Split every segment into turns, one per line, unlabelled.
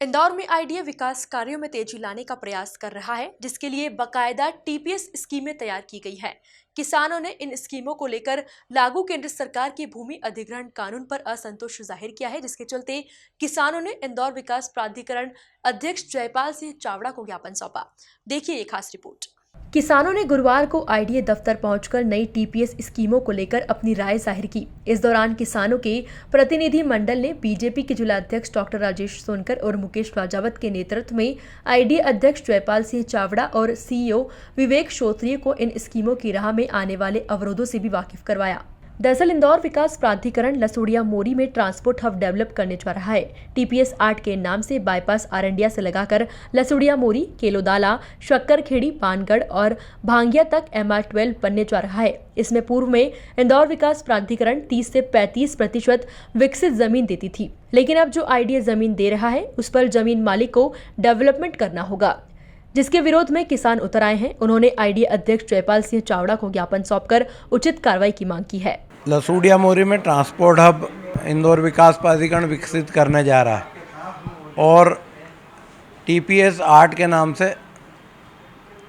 इंदौर में आईडीए विकास कार्यों में तेजी लाने का प्रयास कर रहा है, जिसके लिए बाकायदा टीपीएस स्कीमें तैयार की गई है। किसानों ने इन स्कीमों को लेकर लागू केंद्र सरकार के भूमि अधिग्रहण कानून पर असंतोष जाहिर किया है, जिसके चलते किसानों ने इंदौर विकास प्राधिकरण अध्यक्ष जयपाल सिंह चावड़ा को ज्ञापन सौंपा। देखिए ये खास रिपोर्ट। किसानों ने गुरुवार को आईडीए दफ्तर पहुंचकर नई टीपीएस स्कीमों को लेकर अपनी राय जाहिर की। इस दौरान किसानों के प्रतिनिधि मंडल ने बीजेपी के जिला अध्यक्ष डॉक्टर राजेश सोनकर और मुकेश राजावत के नेतृत्व में आईडीए अध्यक्ष जयपाल सिंह चावड़ा और सीईओ विवेक श्रोत्रिय को इन स्कीमों की राह में आने वाले अवरोधों से भी वाकिफ करवाया। दरअसल इंदौर विकास प्राधिकरण लसुड़िया मोरी में ट्रांसपोर्ट हब डेवलप करने जा रहा है। टीपीएस 8 के नाम से बाईपास आरंडिया से लगाकर लसुड़िया मोरी, केलोदाला, शक्करखेड़ी, पानगढ़ और भांगिया तक MR12 बनने जा रहा है। इसमें पूर्व में इंदौर विकास प्राधिकरण 30 से 35% विकसित जमीन देती थी, लेकिन अब जो आईडीए जमीन दे रहा है उस पर जमीन मालिक को डेवलपमेंट करना होगा, जिसके विरोध में किसान उतर आए हैं। उन्होंने आईडीए अध्यक्ष जयपाल सिंह चावड़ा को ज्ञापन सौंपकर उचित कार्रवाई की मांग की है।
लसूड़िया मोरी में ट्रांसपोर्ट हब इंदौर विकास प्राधिकरण विकसित करने जा रहा है और टीपीएस 8 के नाम से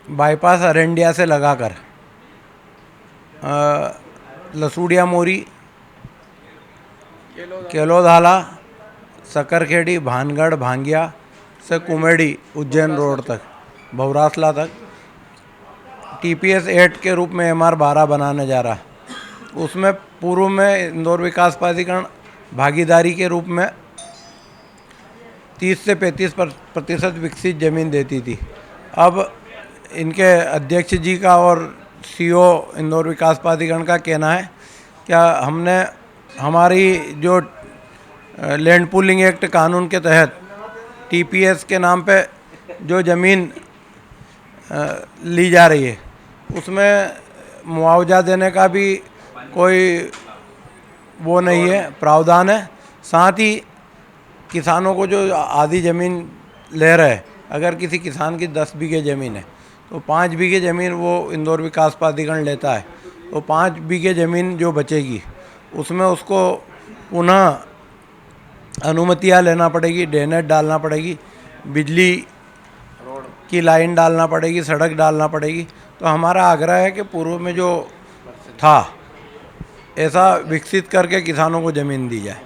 बाईपास अरंडिया से लगाकर लसूड़िया मोरी, केलोधाला, सकरखेड़ी, भानगढ़, भांगिया से कुमेड़ी, उज्जैन रोड तक, भवरासला तक टीपीएस 8 के रूप में MR12 बनाने जा रहा है। उसमें पूर्व में इंदौर विकास प्राधिकरण भागीदारी के रूप में 30 से 35% विकसित ज़मीन देती थी। अब इनके अध्यक्ष जी का और सीईओ इंदौर विकास प्राधिकरण का कहना है क्या हमने हमारी जो लैंड पूलिंग एक्ट कानून के तहत टीपीएस के नाम पे जो ज़मीन ली जा रही है उसमें मुआवजा देने का भी कोई वो नहीं है, प्रावधान है। साथ ही किसानों को जो आधी ज़मीन ले रहे हैं, अगर किसी किसान की 10 बीघे ज़मीन है तो 5 बीघे ज़मीन वो इंदौर विकास प्राधिकरण लेता है, तो 5 बीघे ज़मीन जो बचेगी उसमें उसको पुनः अनुमतियाँ लेना पड़ेगी, ड्रेनेज डालना पड़ेगी, बिजली की लाइन डालना पड़ेगी, सड़क डालना पड़ेगी। तो हमारा आग्रह है कि पूर्व में जो था ऐसा विकसित करके किसानों को ज़मीन दी जाए।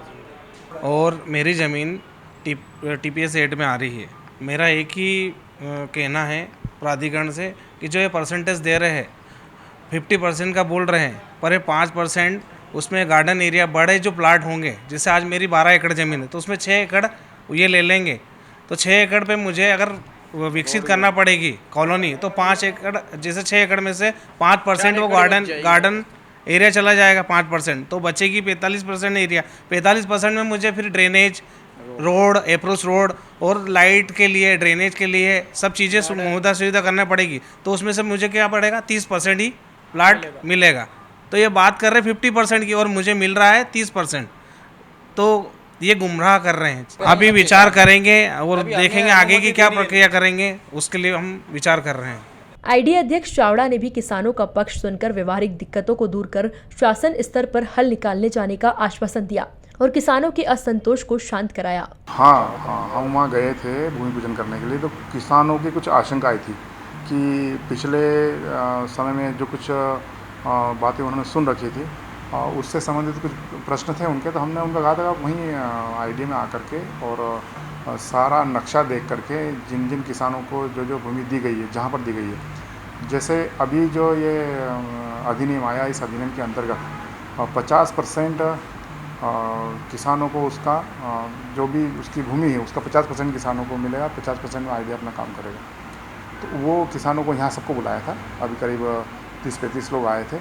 और मेरी ज़मीन टीपीएस 8 में आ रही है। मेरा एक ही कहना है प्राधिकरण से कि जो ये परसेंटेज दे रहे हैं 50% का बोल रहे हैं, पर ये 5% उसमें गार्डन एरिया बड़े जो प्लाट होंगे, जैसे आज मेरी 12 एकड़ ज़मीन है तो उसमें 6 एकड़ ये ले लेंगे, तो 6 एकड़ पे मुझे अगर विकसित करना पड़ेगी कॉलोनी तो 5 एकड़, जैसे 6 एकड़ में से 5% वो गार्डन एरिया चला जाएगा 5%, तो बचेगी 45% एरिया। 45% में मुझे फिर ड्रेनेज, रोड, अप्रोच रोड और लाइट के लिए, ड्रेनेज के लिए सब चीज़ें सुविधा करना पड़ेगी। तो उसमें से मुझे क्या पड़ेगा, 30% ही प्लाट मिलेगा। तो ये बात कर रहे हैं 50% की और मुझे मिल रहा है 30%, तो ये गुमराह कर रहे हैं। अभी विचार करेंगे और देखेंगे आगे की क्या प्रक्रिया करेंगे, उसके लिए हम विचार कर रहे हैं।
आईडीए अध्यक्ष चावड़ा ने भी किसानों का पक्ष सुनकर व्यवहारिक दिक्कतों को दूर कर शासन स्तर पर हल निकालने जाने का आश्वासन दिया और किसानों के असंतोष को शांत कराया।
हाँ, हम वहाँ गए थे भूमि पूजन करने के लिए, तो किसानों की कुछ आशंकाएं थी कि पिछले समय में जो कुछ बातें उन्होंने सुन रखी थी उससे संबंधित कुछ प्रश्न थे उनके, तो हमने उनका कहा था आप वहीं आईडीए में आकर के और सारा नक्शा देख करके जिन जिन किसानों को जो जो भूमि दी गई है, जहाँ पर दी गई है, जैसे अभी जो ये अधिनियम आया, इस अधिनियम के अंतर्गत 50% किसानों को उसका जो भी उसकी भूमि है उसका 50% किसानों को मिलेगा, 50% में आईडीए अपना काम करेगा। तो वो किसानों को यहाँ सबको बुलाया था, अभी करीब 30-35 लोग आए थे।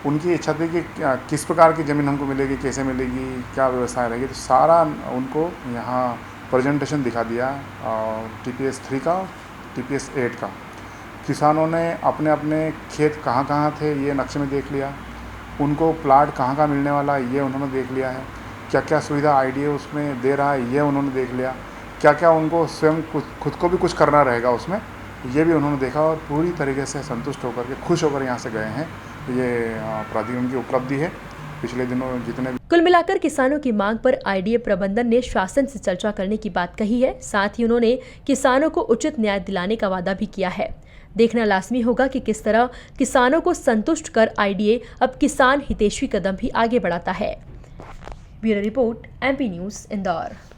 उनकी इच्छा थी कि किस प्रकार की ज़मीन हमको मिलेगी, कैसे मिलेगी, क्या व्यवस्था रहेगी, तो सारा उनको यहाँ प्रेजेंटेशन दिखा दिया टीपीएस 3 का, टीपीएस 8 का। किसानों ने अपने अपने खेत कहाँ कहाँ थे ये नक्शे में देख लिया, उनको प्लाट कहाँ कहाँ मिलने वाला है ये उन्होंने देख लिया है, क्या क्या सुविधा आईडीए उसमें दे रहा है ये उन्होंने देख लिया, क्या क्या उनको स्वयं खुद को भी कुछ करना रहेगा उसमें, ये भी उन्होंने देखा और पूरी तरीके से संतुष्ट होकर के खुश होकर यहाँ से गए हैं। ये प्राधिकरण की उपलब्धि है पिछले दिनों जितने भी
कुल मिलाकर किसानों की मांग पर आईडीए प्रबंधन ने शासन से चर्चा करने की बात कही है। साथ ही उन्होंने किसानों को उचित न्याय दिलाने का वादा भी किया है। देखना लाजमी होगा कि किस तरह किसानों को संतुष्ट कर आईडीए अब किसान हितैषी कदम भी आगे बढ़ाता है। Bureau report, MP news, Indore.